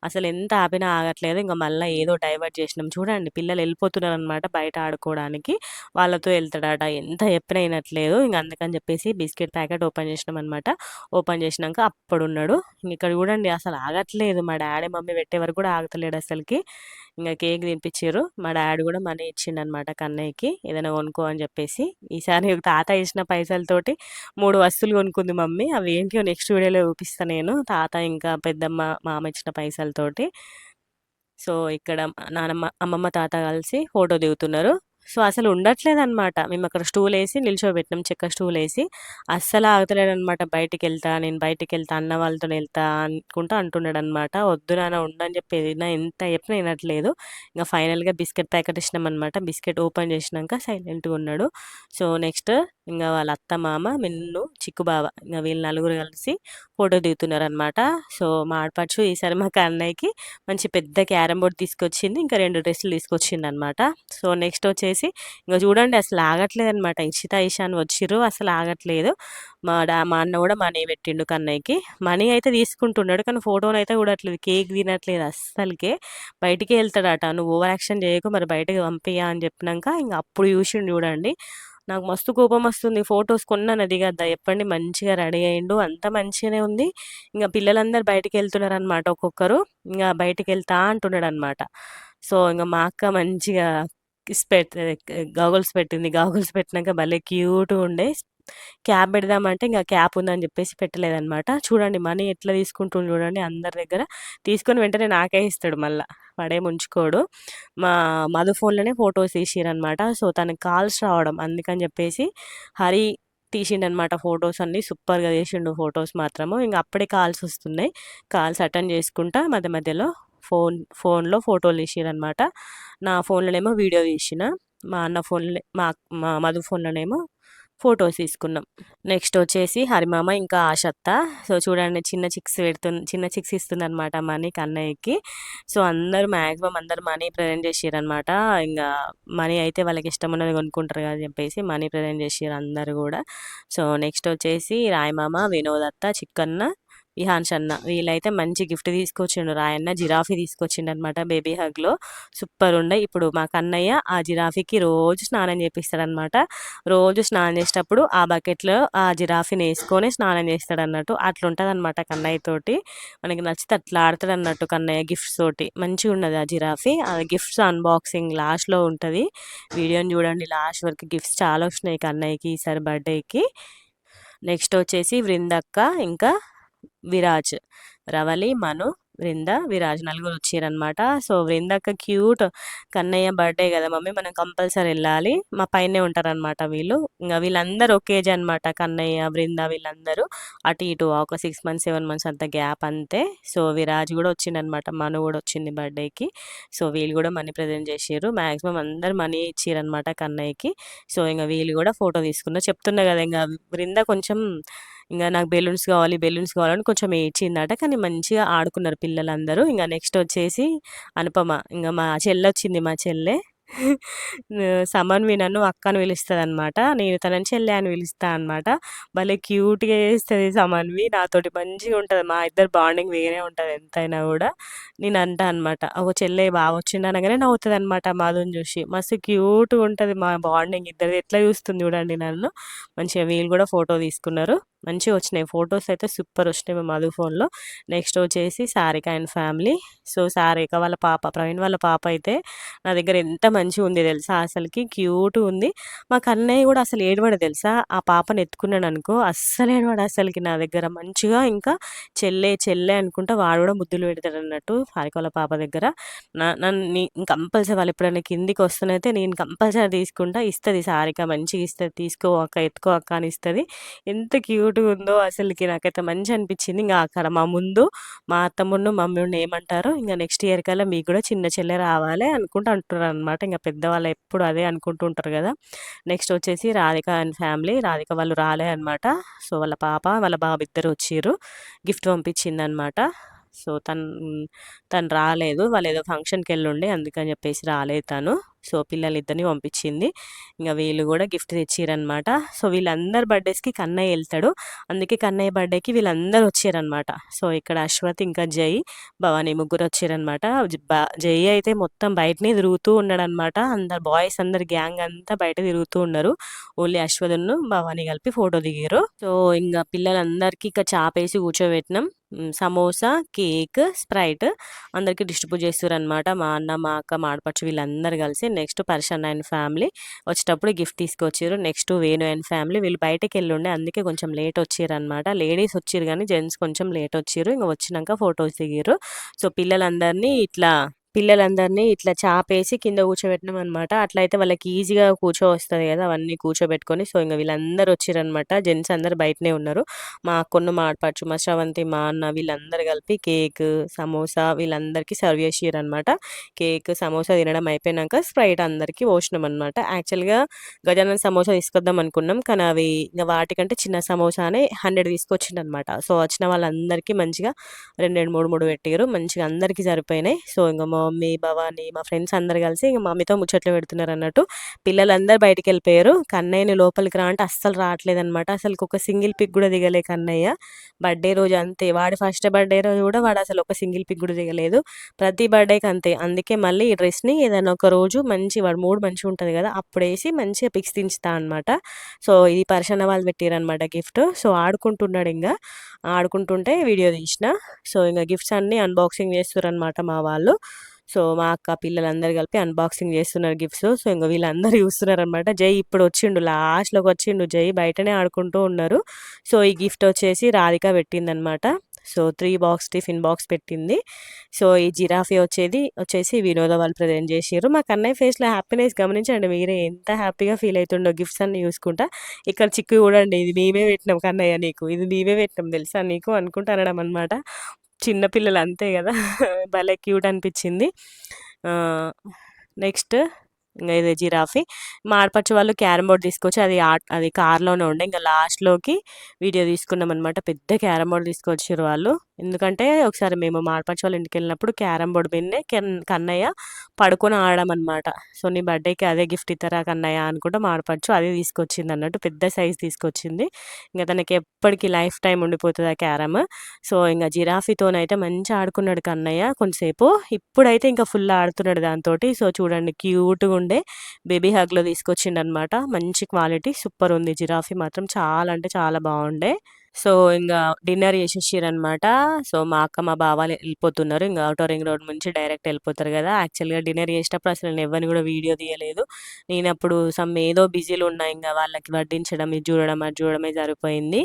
అసలెంత ఆపినా ఆగట్లేదు. ఇంక మళ్ళా ఏదో డైవర్ట్ చేసినాం. చూడండి పిల్లలు ఎళ్ళిపోతున్నారనమాట బయట ఆడుకోవడానికి. వాళ్ళతో ఎళ్తాడట. ఎంత చెప్పినా ఇనట్లేదు. ఇంక అందుకని చెప్పేసి బిస్కెట్ ప్యాకెట్ ఓపెన్ చేసినామనమాట. ఓపెన్ చేసినంక అప్పుడున్నాడు. ఇక్కడ చూడండి అసలు ఆగట్లేదు. మా డ్యాడీ, మమ్మీ పెట్టే వరకు కూడా ఆగుతలేడు అసలకి. ఇంగ కేక్ తినిపిచ్చిర్రు. మా డ్యాడీ కూడా మనీ ఇచ్చిండనమాట కన్నయ్యకి. ఏదైనా కొనుక్కో అని చెప్పేసి. ఈసారి తాత ఇచ్చిన పైసలతోటి 3 వస్తువులు కొనుక్కుంది మమ్మీ. అవి ఏంటియో నెక్స్ట్ వీడియోలో చూపిస్తా నేను. తాత ఇంకా పెద్దమ్మ, మామ ఇచ్చిన పైసలతోటి. సో, ఇక్కడ నానమ్మ, అమ్మమ్మ, తాత కలిసి ఫోటో దిగుతున్నారు. సో, అసలు ఉండట్లేదనమాట. మేమక్కడ స్టూలేసి నిల్చోబెట్టినాం. చెక్క స్టూలేసి. అస్సలు ఆగుతలేడనమాట. నేను బయటికెళ్తా, అన్న వాళ్ళతోని ఎళ్తా అనుకుంటా అంటున్నాడనమాట. వద్దు నాన్న ఉండని చెప్పి ఎంత చెప్పినా ఇనట్లేదు. ఇంక ఫైనల్‌గా బిస్కెట్ ప్యాకెట్ ఇచ్చినామనమాట. బిస్కెట్ ఓపెన్ చేసినంక సైలెంట్‌గున్నాడు. సో, నెక్స్ట్ ఇంగ వాళ్ళ అత్త, మామ, మిన్ను, చిక్కు బావ ఇంగ వీళ్ళు నలుగురు కలిసి ఫోటో దిగుతున్నారనమాట. సో, మా ఆడపడుచు ఈసారి మా కన్నయ్యకి మంచి పెద్ద క్యారమ్ బోర్డ్ తీసుకొచ్చింది. ఇంకా 2 డ్రెస్సులు తీసుకొచ్చిందనమాట. సో, నెక్స్ట్ వచ్చేసి ఇంగ చూడండి అసలు ఆగట్లేదనమాట. ఇషిత, ఇషాన్ వచ్చిర్రు. అసలు ఆగట్లేదు. మా అన్న కూడా మనీ పెట్టిండు కన్నయ్యకి. మనీ అయితే తీసుకుంటున్నాడు. కానీ ఫోటోనైతే చూడట్లేదు. కేక్ తినట్లేదు అస్సలకే. బయటికే ఎళ్తాడట. "నువ్వు ఓవర్ యాక్షన్ చేయకు మరి బయటకి పంపియ్య" అని చెప్పినంక ఇంగ అప్పుడు చూసిండు చూడండి. నాకు మస్తు కోపమొస్తుంది. ఫోటోస్ కొన్నాను దిగద్దా చెప్పండి. మంచిగా రెడీ అయిండు. అంతా మంచిగానే ఉంది. ఇంగ పిల్లలందరూ బయటికెళ్తున్నారనమాట ఒక్కొక్కరు. ఇంగ బయటికెళ్తా అంటున్నాడనమాట. సో, ఇంగ మా అక్క మంచిగా కిస్ పెట్ గాగుల్స్ పెట్టింది. గాగుల్స్ పెట్టినాక భలే క్యూట్‌గుండే. క్యాప్ పెడదామంటే ఇంగ క్యాప్ ఉందని జెప్పేసి పెట్టలేదనమాట. చూడండి మనీ ఎట్లా తీసుకుంటుండు చూడండి అందరి దగ్గర. తీసుకొని వెంటనే నాకే ఇస్తాడు మళ్ళా. వాడేమి ఉంచుకోడు. మా మధు ఫోన్‌లోనే ఫోటోస్ తీసిర్రనమాట. సో, తనకి కాల్స్ రావడం అందుకని జెప్పేసి హరి తీసిండనమాట ఫోటోస్ అన్నీ. సూపర్‌గా తీసిండు ఫోటోస్ మాత్రము. ఇంగ అప్పుడే కాల్స్ వస్తున్నాయి. కాల్స్ అటెండ్ చేసుకుంటా మధ్య మధ్యలో ఫోన్‌లో ఫోటోలు తీసిర్రనమాట. నా ఫోన్‌లోనేమో వీడియో తీసిన. మా అన్న ఫోన్‌లో మా మధు ఫోన్‌లోనేమో ఫోటోస్ తీసుకున్నాం. నెక్స్ట్ వచ్చేసి హరిమామ ఇంకా ఆషత్త. సో, చూడండి చిన్న చిక్స్ ఇస్తుందనమాట మనీ కన్నయ్యకి. సో, మాక్సిమం అందరూ మనీ ప్రెజెంట్ చేసిర్రనమాట. ఇంగా మనీ అయితే వాళ్ళకి ఇష్టమున్నది కొనుక్కుంటారు కదా అని చెప్పేసి మనీ ప్రెజెంట్ చేసిర్రు అందరూ గూడా. సో, నెక్స్ట్ వచ్చేసి రాయమామ, వినోదత్త, చిక్కన్న, విహాన్ష్ అన్న వీళ్ళైతే మంచి గిఫ్ట్ తీసుకొచ్చిండు. రాయన్న జిరాఫీ తీసుకొచ్చిండనమాట బేబీ హగ్‌లో. సూపర్ ఉండే. ఇప్పుడు మా కన్నయ్య ఆ జిరాఫీకి రోజు స్నానం చేపిస్తాడనమాట. రోజు స్నానం చేసేటప్పుడు ఆ బకెట్‌లో ఆ జిరాఫీని యేసుకొని స్నానం చేస్తాడన్నట్టు. అట్లుంటదనమాట కన్నయ్యతోటి. మనకి నచ్చితే అట్లా ఆడతాడన్నట్టు కన్నయ్య గిఫ్ట్స్ తోటి. మంచిగున్నది ఆ జిరాఫీ. ఆ గిఫ్ట్స్ అన్బాక్సింగ్ లాస్ట్‌లో ఉంటది. వీడియోని చూడండి లాస్ట్ వరకు. గిఫ్ట్స్ చాలా వచ్చినాయి కన్నయ్యకి ఈసారి బర్త్‌డేకి. నెక్స్ట్ వచ్చేసి వృందక్క, ఇంకా విరాజ్. రవలి, మను, వృంద, విరాజ్ నలుగురు వచ్చిర్రనమాట. సో, వృందక్క క్యూట్. కన్నయ్య బర్త్‌డే గదా మమ్మీ మనం కంపల్సరీ ఎళ్ళాలి. మా పైనే ఉంటారనమాట వీళ్ళు. ఇంగ వీళ్ళందరూ ఒక ఏజ్ అనమాట. కన్నయ్య, బృంద వీళ్ళందరూ. అటు ఇటు ఒక 6 మంత్స్, 7 మంత్స్ అంత గ్యాప్ అంతే. సో, విరాజ్ గూడా వచ్చిండనమాట. మను గూడా వచ్చింది బర్త్‌డేకి. సో, వీళ్ళు గూడా మనీ ప్రెజెంట్ చేసిర్రు. మాక్సిమం అందరూ మనీ ఇచ్చిర్రనమాట కన్నయ్యకి. సో, ఇంగ వీళ్ళు గూడా ఫోటో తీసుకున్నారు. చెప్తున్నా గదా! ఇంగ బృంద కొంచెం నాకు బెలూన్స్ కావాలని కొంచెం ఏడ్చిందట. కానీ మంచిగా ఆడుకున్నారు పిల్లలందరూ. ఇంగ నెక్స్ట్ వచ్చేసి అనుపమ. ఇంగ మా చెల్లొచ్చింది మా చెల్లె. సమన్వి నన్ను అక్క అని పిలుస్తదనమాట. నేను తనని చెల్లె అని పిలుస్తా అనమాట. భలే క్యూట్‌గా చేస్తది సమన్వి. నాతోటి మంచిగా ఉంటది. మా ఇద్దరి బాండింగ్ వేరే ఉంటది ఎంతైనా గూడా. నేను అంటా అనమాట. "ఓ చెల్లె బావ వచ్చిండు" అనంగానే నవ్వుతదనమాట మధుని చూసి. మస్తు క్యూట్‌గా ఉంటది మా బాండింగ్ ఇద్దరిది. ఎట్లా చూస్తుంది చూడండి నన్ను. మంచిగా వీళ్ళు గూడా ఫోటో తీసుకున్నారు. మంచిగొచ్చినాయి. ఫోటోస్ అయితే సూపర్ వచ్చినాయి మా మధు ఫోన్‌లో. నెక్స్ట్ వచ్చేసి Sarika and family. So, Sarika వాళ్ళ పాప, ప్రవీణ్ వాళ్ళ పాప అయితే నా దగ్గర ఎంత మంచిగుంది తెలుసా అసలకి. క్యూట్‌గుంది. మా కన్నయ్య గూడా అసలు ఏడవడు తెలుసా! ఆ పాపని ఎత్తుకున్నాడనుకో అస్సలు ఏడవడు అసలకి నా దగ్గర. మంచిగా ఇంకా చెల్లె, చెల్లె అనుకుంటా వాడు గూడా ముద్దులు పెడతాడన్నట్టు హారిక వాళ్ళ పాప దగ్గర. నన్ను కంపల్సరీ వాళ్ళెప్పుడైనా కిందికొస్తేనైతే నేను కంపల్సరీ తీసుకుంటా. ఇస్తది సారిక మంచిగా ఇస్తది. "తీసుకో అక్క, ఎత్తుకో అక్క" అని ఇస్తది. ఎంత క్యూట్‌గుందో అసలకి నాకైతే మంచిగనిపిచ్చింది. ఇంగ అక్కడ మా ముందు మా అత్తమ్మును, మమ్మీని ఏమంటారు, "ఇంగ నెక్స్ట్ ఇయర్ కల్లా మీకు గూడా చిన్న చెల్లె రావాలే" అనుకుంటూ అంటున్నారనమాట. ఇంగ పెద్దవాళ్ళు ఎప్పుడు అదే అనుకుంటూ ఉంటారు గదా! నెక్స్ట్ వచ్చేసి రాధిక అండ్ ఫ్యామిలీ. రాధిక వాళ్ళు రాలే అనమాట. సో, వాళ్ళ పాప, వాళ్ళ బాబు ఇద్దరు వచ్చిర్రు. గిఫ్ట్ పంపించిందనమాట. సో, తను రాలేదు. వాళ్ళేదో ఫంక్షన్‌కెళ్ళుండే అందుకని జెప్పేసి రాలేదు తను. సో, పిల్లలిద్దరిని పంపించింది. ఇంగ వీళ్ళు గూడా గిఫ్ట్ తెచ్చిర్రనమాట. సో, వీళ్ళందరి బర్త్‌డేస్‌కి కన్నయ్య ఎళ్తాడు. అందుకే కన్నయ్య బర్త్‌డేకి వీళ్ళందరూ వచ్చిర్రనమాట. సో, ఇక్కడ అశ్వత్ ఇంకా జై, భవాని ముగ్గురొచ్చిర్రనమాట. జై అయితే మొత్తం బయటనే తిరుగుతూ ఉన్నాడనమాట. అందరు బాయ్స్ అందరు గ్యాంగ్ అంతా బయట తిరుగుతూ ఉన్నారు. ఓన్లీ అశ్వథ్‌ను, భవాని కలిపి ఫోటో దిగిర్రు. సో, ఇంగ పిల్లలందరికీ ఇక చాపేసి కూర్చోబెట్టినాం. సమోసా, కేక్, స్ప్రైట్ అందరికి డిస్ట్రిబ్యూట్ చేస్తుర్రనమాట. మా అన్న, మా అక్క, మా ఆడపడుచు వీళ్ళందరూ కలిసి. నెక్స్ట్ పర్షన్ అండ్ ఫ్యామిలీ వచ్చేటప్పుడు గిఫ్ట్ తీసుకొచ్చిర్రు. నెక్స్ట్ వేణు అండ్ ఫ్యామిలీ వీళ్ళు బయటకెళ్ళుండే అందుకే కొంచెం లేట్ వచ్చిర్రనమాట. లేడీస్ వచ్చిర్రు గానీ జెంట్స్ కొంచెం లేట్ వచ్చిర్రు. ఇంగ వచ్చినంక ఫోటోస్ దిగిర్రు. సో, పిల్లలందరినీ ఇట్లా చాపేసి కింద కూర్చోబెట్టినామనమాట. అట్లయితే వాళ్ళకి ఈజీగా కూర్చోవస్తది గదా! అవన్నీ కూర్చోబెట్టుకొని సో, ఇంగ వీళ్ళందరూ వచ్చిర్రనమాట. జెంట్స్ అందరూ బయటనే ఉన్నారు. మా అక్కును, మా ఆడపడుచు, మా శ్రవంతి, మా అన్న వీళ్ళందరూ కలిపి కేక్, సమోసా వీళ్ళందరికీ సర్వ్ చేసిర్రనమాట. కేక్, సమోసా తినడం అయిపోయినంక స్ప్రైట్ అందరికీ పోసినామనమాట. యాక్చువల్‌గా గజానన్ సమోసా తీసుకొద్దాం అనుకున్నాం. కానీ అవి ఇంగ వాటికంటే చిన్న సమోసానే 100 తీసుకొచ్చిండనమాట. సో, వచ్చిన వాళ్ళందరికీ మంచిగా 2, 2, 3, 3 పెట్టిర్రు. మంచిగా అందరికీ సరిపోయినాయి. సో, ఇంగ మా మమ్మీ, భవాని, మా ఫ్రెండ్స్ అందరూ కలిసి ఇంగ మమ్మీతో ముచ్చట్లు పెడుతున్నారన్నట్టు. పిల్లలందరూ బయటికెళ్ళిపోయారు. కన్నయ్యని లోపలికి రా అంటే అస్సలు రావట్లేదనమాట. అసలుకి ఒక సింగిల్ పిక్ గూడా దిగలే కన్నయ్య. బర్త్‌డే రోజు అంతే. వాడి ఫస్ట్ బర్త్‌డే రోజు గూడా వాడసలు ఒక సింగిల్ పిక్ గూడా దిగలేదు. ప్రతి బర్త్‌డేకి అంతే. అందుకే మళ్ళీ ఈ డ్రెస్‌ని ఏదైనా ఒక రోజు వాడి మూడ్ మంచిగుంటది గదా! అప్పుడేసి మంచిగా పిక్స్ దించుతా అనమాట. సో, ఇది పర్షన వాళ్ళు పెట్టిర్రనమాట గిఫ్ట్. సో, ఆడుకుంటున్నాడింగ. ఆడుకుంటుంటే వీడియో తీసిన. సో, ఇంగ గిఫ్ట్స్ అన్నీ అన్బాక్సింగ్ చేస్తుర్రనమాట మా వాళ్ళు. సో, మా అక్క పిల్లలందరూ కలిపి అన్బాక్సింగ్ చేస్తున్నారు గిఫ్ట్స్. సో, ఇంగ వీళ్ళందరూ చూస్తున్నారనమాట. జై ఇప్పుడొచ్చిండు. లాస్ట్‌లోకొచ్చిండు జై. బయటనే ఆడుకుంటూ ఉన్నారు. సో, ఈ గిఫ్ట్ వచ్చేసి రాధిక పెట్టిందనమాట. సో, 3 బాక్స్ టిఫిన్ బాక్స్ పెట్టింది. సో, ఈ జిరాఫీ వచ్చేసి వినోద వాళ్ళు ప్రెజెంట్ చేసిర్రు. మా కన్నయ్య ఫేస్‌లో హ్యాపీనెస్ గమనించండి మీరే. ఎంత హ్యాపీగా ఫీల్ అయితుండో గిఫ్ట్స్ అన్నీ చూసుకుంటా. ఇక్కడ చిక్కు చూడండి. ఇది మేమే పెట్టినాం కన్నయ్య నీకు. ఇది మేమే పెట్టినాం తెలుసా నీకు అనుకుంటా అనడం అనమాట. చిన్న పిల్లలు అంతే గదా! భలే క్యూట్ అనిపిచ్చింది. ఆహ్, నెక్స్ట్ ఇంగ ఇది జిరాఫీ. మా ఆడపడుచు వాళ్ళు క్యారమ్ బోర్డ్ తీసుకొచ్చి అది కార్‌లోనే ఉండే. ఇంగ లాస్ట్‌లోకి వీడియో తీసుకున్నామనమాట. పెద్ద క్యారమ్ బోర్డ్ తీసుకొచ్చిర్రు వాళ్ళు. ఎందుకంటే ఒకసారి మేము మా ఆడపడుచు వాళ్ళ ఇంటికెళ్ళినప్పుడు క్యారమ్ బోర్డ్ మీదనే కన్నయ్య పడుకొని ఆడామనమాట. సో, నీ బర్త్‌డేకి అదే గిఫ్ట్ ఇత్తరా కన్నయ్య అనుకుంట మా ఆడపడుచు అదే తీసుకొచ్చిందన్నట్టు. పెద్ద సైజ్ తీసుకొచ్చింది. ఇంగ తనకి ఎప్పటికి లైఫ్ టైమ్ ఉండిపోతది ఆ క్యారమ్. సో, ఇంగ జిరాఫీతోనైతే మంచిగా ఆడుకున్నాడు కన్నయ్య కొంతసేపు. ఇప్పుడైతే ఇంకా ఫుల్ ఆడుతున్నాడు దాంతోటి. సో, చూడండి క్యూట్‌గుండే బేబీ హగ్‌లో తీసుకొచ్చిండనమాట. మంచి క్వాలిటీ సూపరుంది. జిరాఫీ మాత్రం చాలా అంటే చాలా బావుండే. సో, ఇంగ డిన్నర్ చేసేసిర్రనమాట. సో, మా అక్క, మా బావ ఎళ్ళిపోతున్నారు. ఇంగ ఔటర్ రింగ్ రోడ్ నుంచి డైరెక్ట్ ఎళ్ళిపోతారు గదా! యాక్చువల్‌గా డిన్నర్ చేసేటప్పుడు అసలు నేను ఎవ్వరిని గూడా వీడియో తీయలేదు. నేనప్పుడు ఏదో బిజీలో ఉన్నా. ఇంగ వాళ్ళకి వడ్డించడం, ఇది జూడడం, అది జూడడమే సరిపోయింది.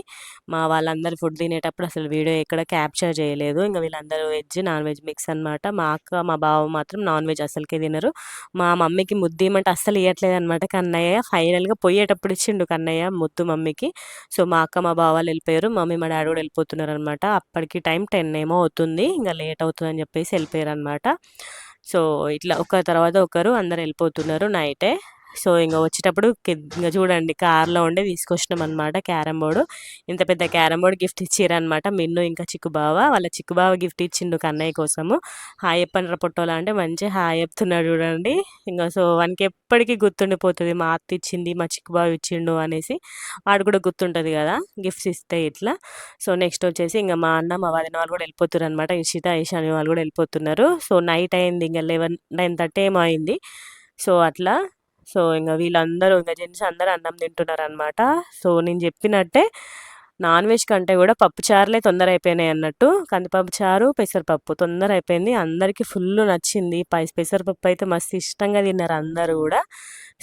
మా వాళ్ళందరూ ఫుడ్ తినేటప్పుడు అసలు వీడియో ఎక్కడ క్యాప్చర్ చేయలేదు. ఇంగ వీళ్ళందరూ వెజ్, నాన్ వెజ్ మిక్స్ అనమాట. మా అక్క, మా బావ మాత్రం నాన్ వెజ్ అస్సలకే తినరు. మా మమ్మీకి ముద్దియమంటే అస్సలు ఇయ్యట్లేదనమాట కన్నయ్య. ఫైనల్‌గా పోయేటప్పుడు ఇచ్చిండు కన్నయ్య ముద్దు మమ్మీకి. సో, మా అక్క, మా బావ వాళ్ళు ఎళ్ళిపోయారు. మమ్మీ, మా డ్యాడీ గూడా ఎళ్ళిపోతున్నారనమాట. అప్పటికి టైం 10 ఏమో అవుతుంది. ఇంగ లేట్ అవుతదని జెప్పేసి ఎళ్ళిపోయారనమాట. సో, ఇట్లా ఒకరి తర్వాత ఒకరు అందరూ ఎళ్ళిపోతున్నారు నైటే. సో, ఇంగ వచ్చేటప్పుడు ఇంగ చూడండి కార్‌లో ఉండే తీసుకొచ్చినామనమాట క్యారమ్ బోర్డ్. ఇంత పెద్ద క్యారమ్ బోర్డ్ గిఫ్ట్ ఇచ్చిర్రనమాట. మిన్ను ఇంకా చిక్కు బావ. వాళ్ళ చిక్కు బావ గిఫ్ట్ ఇచ్చిండు కన్నయ్య కోసము. హాయ్ చెప్పండ్రా పొట్టోలా అంటే మంచిగా హాయ్ చెప్తున్నాడు చూడండి. ఇంగ సో, వానికి ఎప్పటికి గుర్తుండిపోతది. మా అత్త ఇచ్చింది, మా చిక్కు బావ ఇచ్చిండు అనేసి. వాడికి కూడా గుర్తుంటది గదా! గిఫ్ట్స్ ఇస్తే ఇట్లా. సో, నెక్స్ట్ వచ్చేసి ఇంగ మా అన్న, మా వదిన వాళ్ళు కూడా ఎళ్ళిపోతుర్రనమాట. ఇషిత, ఈశాన్య వాళ్ళు కూడా ఎళ్ళిపోతున్నారు. సో, నైట్ అయింది. ఇంగ 9:30 ఏమో అయింది. సో, అట్లా. సో, ఇంగ వీళ్ళందరూ జెంట్స్ అందరూ అన్నం తింటున్నారనమాట. సో, నేను చెప్పినట్టే నాన్ వెజ్ కంటే కూడా పప్పు చారులే తొందర అయిపోయినాయి అన్నట్టు. కందిపప్పు చారు, పెసరపప్పు తొందర అయిపోయింది. అందరికీ ఫుల్ నచ్చింది. పెసరపప్పు అయితే మస్తు ఇష్టంగా తిన్నారు అందరూ కూడా.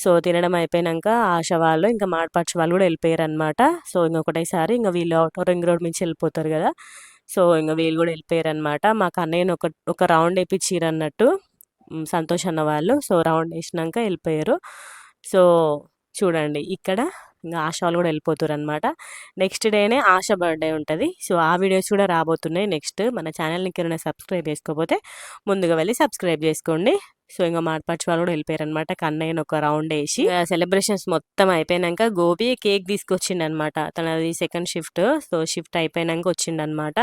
సో తినడం అయిపోయినాక ఆశ వాళ్ళు ఇంకా మాడపరచు వాళ్ళు కూడా వెళ్ళిపోయారు అనమాట. సో ఇంకొకటేసారి ఇంకా వీళ్ళు అవుటర్ రింగ్ రోడ్ నుంచి వెళ్ళిపోతారు కదా. సో ఇంకా వీళ్ళు కూడా వెళ్ళిపోయారు అనమాట. మాకు అన్నయ్యను ఒక రౌండ్ వేయించిర్రు అన్నట్టు సంతోష్ అన్న వాళ్ళు. సో రౌండ్ వేసినాక వెళ్ళిపోయారు. సో చూడండి ఇక్కడ ఇంకా ఆశ వాళ్ళు కూడా వెళ్ళిపోతారు అనమాట. నెక్స్ట్ డేనే ఆశ బర్త్డే ఉంటుంది. సో ఆ వీడియోస్ కూడా రాబోతున్నాయి నెక్స్ట్. మన ఛానల్ని ఎవరైనా సబ్స్క్రైబ్ చేసుకోకపోతే ముందుగా వెళ్ళి సబ్స్క్రైబ్ చేసుకోండి. సో ఇంకా మాడపరచు వాళ్ళు కూడా వెళ్ళిపోయారు అనమాట. కన్నయ్యను ఒక రౌండ్ వేసి సెలబ్రేషన్స్ మొత్తం అయిపోయినాక గోపి కేక్ తీసుకొచ్చిండు అనమాట. తనది సెకండ్ షిఫ్ట్. సో షిఫ్ట్ అయిపోయినాక వచ్చిండనమాట.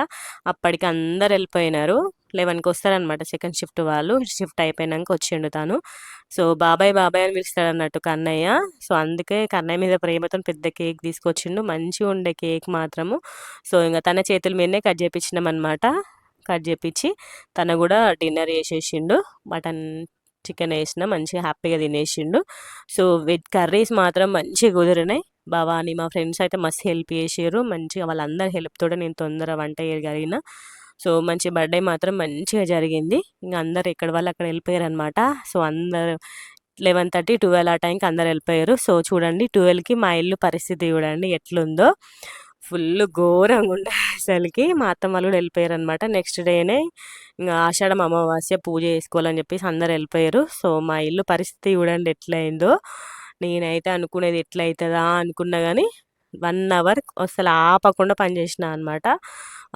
అప్పటికి అందరు వెళ్ళిపోయినారు. 11కి వస్తారనమాట సెకండ్ షిఫ్ట్ వాళ్ళు. షిఫ్ట్ అయిపోయినాక వచ్చిండు తను. సో బాబాయ్ బాబాయ్ అని పిలుస్తాడు అన్నట్టు కన్నయ్య. సో అందుకే కన్నయ్య మీద ప్రేమతో పెద్ద కేక్ తీసుకొచ్చిండు. మంచిగా ఉండే కేక్ మాత్రము. సో ఇంకా తన చేతుల మీదనే కట్ చేయించినాం అనమాట. కట్ చేపించి తను కూడా డిన్నర్ చేసేసిండు. మటన్ చికెన్ వేసిన మంచిగా హ్యాపీగా తినేసిండు. సో వెజ్ కర్రీస్ మాత్రం మంచిగా కుదిరినాయి. భవాని మా ఫ్రెండ్స్ అయితే మస్తు హెల్ప్ చేసారు. మంచిగా వాళ్ళందరి హెల్ప్తో నేను తొందర వంట చేయగలిగిన. సో మంచి బర్త్డే మాత్రం మంచిగా జరిగింది. ఇంకా అందరు ఎక్కడ వాళ్ళు అక్కడ వెళ్ళిపోయారు అనమాట. సో అందరు 11:30, 12 ఆ టైంకి అందరు వెళ్ళిపోయారు. సో చూడండి 12కి మా ఇల్లు పరిస్థితి చూడండి ఎట్లుందో. ఫుల్ ఘోరంగా ఉండే అసలుకి. మా అత్తమ్మ వాళ్ళు కూడా వెళ్ళిపోయారు అనమాట. నెక్స్ట్ డేనే ఇంకా ఆషాఢం అమావాస్య పూజ చేసుకోవాలని చెప్పేసి అందరు వెళ్ళిపోయారు. సో మా ఇల్లు పరిస్థితి చూడండి ఎట్లయిందో. నేనైతే అనుకునేది ఎట్లా అవుతుందా అనుకున్నా కానీ 1 అవర్ అసలు ఆపకుండా పనిచేసిన అనమాట.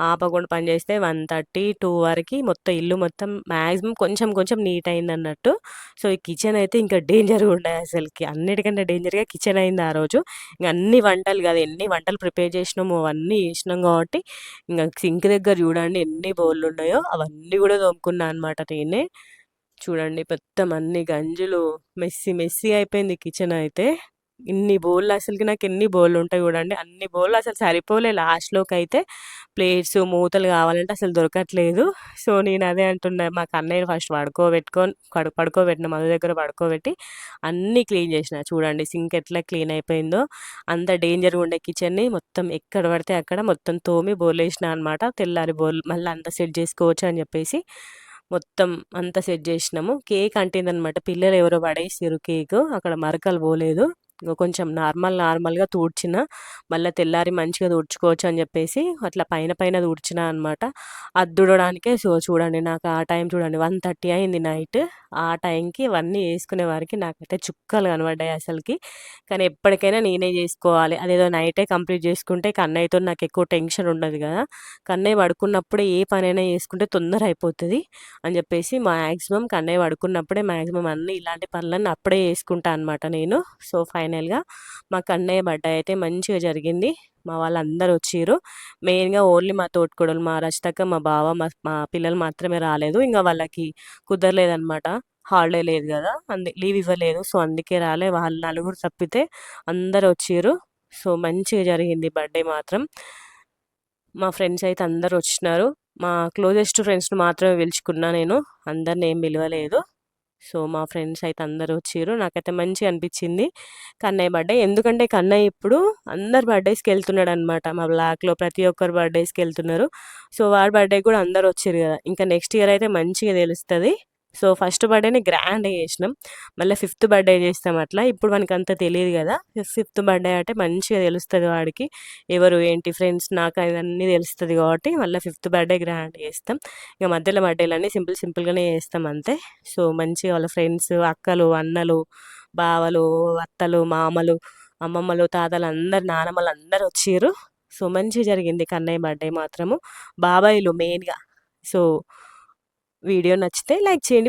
ఆపకుండా పనిచేస్తే 1:30, 2 వరకు మొత్తం ఇల్లు మొత్తం మ్యాక్సిమం కొంచెం కొంచెం నీట్ అయింది అన్నట్టు. సో ఈ కిచెన్ అయితే ఇంకా డేంజర్గా ఉండే అసలుకి. అన్నిటికంటే డేంజర్గా కిచెన్ అయింది ఆ రోజు. ఇంకా అన్ని వంటలు కాదు ఎన్ని వంటలు ప్రిపేర్ చేసినామో అవన్నీ చేసినాం కాబట్టి ఇంకా సింక్ దగ్గర చూడండి ఎన్ని బౌళ్ళు ఉన్నాయో అవన్నీ కూడా తోముకున్నా అనమాట నేనే. చూడండి మొత్తం అన్ని గంజులు మెస్సి మెస్సి అయిపోయింది కిచెన్ అయితే. ఇన్ని బౌళ్ళు అసలుకి నాకు ఎన్ని బౌళ్ళు ఉంటాయి చూడండి. అన్ని బౌళ్ళు అసలు సరిపోలే. లాస్ట్లోకి అయితే ప్లేట్స్ మూతలు కావాలంటే అసలు దొరకట్లేదు. సో నేను అదే అంటున్నా మా కన్నయ్య ఫస్ట్ పడుకోబెట్టిన మధు దగ్గర పడుకోబెట్టి అన్నీ క్లీన్ చేసిన. చూడండి సింక్ ఎట్లా క్లీన్ అయిపోయిందో. అంత డేంజర్గా ఉండే కిచెన్ని మొత్తం ఎక్కడ పడితే అక్కడ మొత్తం తోమి బౌల్ వేసిన అనమాట. తెల్లారి బౌల్ మళ్ళీ అంత సెట్ చేసుకోవచ్చు అని చెప్పేసి మొత్తం అంతా సెట్ చేసినాము. కేక్ అంటిందనమాట. పిల్లలు ఎవరో పడేసారు కేక్. అక్కడ మరకలు పోలేదు. కొంచెం నార్మల్గా తూడ్చిన. మళ్ళీ తెల్లారి మంచిగా తుడుచుకోవచ్చు అని చెప్పేసి అట్లా పైన పైన తుడిచిన అనమాట. అది తుడవడానికే. సో చూడండి నాకు ఆ టైం చూడండి 1:30 అయింది నైట్. ఆ టైంకి ఇవన్నీ వేసుకునే వారికి నాకైతే చుక్కలు కనబడ్డాయి అసలుకి. కానీ ఎప్పటికైనా నేనే చేసుకోవాలి. అదేదో నైటే కంప్లీట్ చేసుకుంటే కన్నయ్యతో నాకు ఎక్కువ టెన్షన్ ఉండదు కదా. కన్నయ్య పడుకున్నప్పుడే ఏ పనైనా చేసుకుంటే తొందర అయిపోతుంది అని చెప్పేసి మ్యాక్సిమం కన్నయ్య పడుకున్నప్పుడే మ్యాక్సిమం అన్నీ ఇలాంటి పనులన్నీ అప్పుడే చేసుకుంటా అనమాట నేను. సో ఫైనల్గా మా కన్నయ్య బర్త్డే అయితే మంచిగా జరిగింది. మా వాళ్ళందరూ వచ్చిర్రు. మెయిన్గా ఓన్లీ మా తోటికోడలు మా రచితక్క మా బావ మా పిల్లలు మాత్రమే రాలేదు. ఇంకా వాళ్ళకి కుదరలేదనమాట. హాలిడే లేదు కదా లీవ్ ఇవ్వలేదు. సో అందుకే రాలే. వాళ్ళు నలుగురు తప్పితే అందరు వచ్చిర్రు. సో మంచిగా జరిగింది బర్త్డే మాత్రం. మా ఫ్రెండ్స్ అయితే అందరు వచ్చినారు. మా క్లోజెస్ట్ ఫ్రెండ్స్ని మాత్రమే పిలుచుకున్నా నేను. అందరిని ఏం పిలవలేదు. సో మా ఫ్రెండ్స్ అయితే అందరూ వచ్చిర్రు. నాకైతే మంచిగా అనిపించింది కన్నయ్య బర్త్డే. ఎందుకంటే కన్నయ్య ఇప్పుడు అందరు బర్త్డేస్కి వెళ్తున్నాడు అనమాట. మా బ్లాక్లో ప్రతి ఒక్కరు బర్త్డేస్కి వెళ్తున్నారు. సో వాడి బర్త్డే కూడా అందరు వచ్చిర్రు కదా. ఇంకా నెక్స్ట్ ఇయర్ అయితే మంచిగా తెలుస్తుంది. సో ఫస్ట్ బర్త్డేని గ్రాండ్గా చేసినాం. మళ్ళీ 5th బర్త్డే చేస్తాం అట్లా. ఇప్పుడు మనకి అంత తెలియదు కదా. 5th బర్త్డే అంటే మంచిగా తెలుస్తుంది వాడికి ఎవరు ఏంటి ఫ్రెండ్స్ నాకు అవన్నీ తెలుస్తుంది కాబట్టి మళ్ళీ 5th బర్త్డే గ్రాండ్ చేస్తాం. ఇక మధ్యలో బర్త్డేలన్నీ సింపుల్గానే చేస్తాం అంతే. సో మంచిగా వాళ్ళ ఫ్రెండ్స్ అక్కలు అన్నలు బావలు అత్తలు మామలు అమ్మమ్మలు తాతలు అందరు నానమ్మలు అందరు వచ్చిర్రు. సో మంచిగా జరిగింది కన్నయ్య బర్త్డే మాత్రము. బాబాయిలు మెయిన్గా. సో వీడియో నచ్చితే లైక్ చేయండి.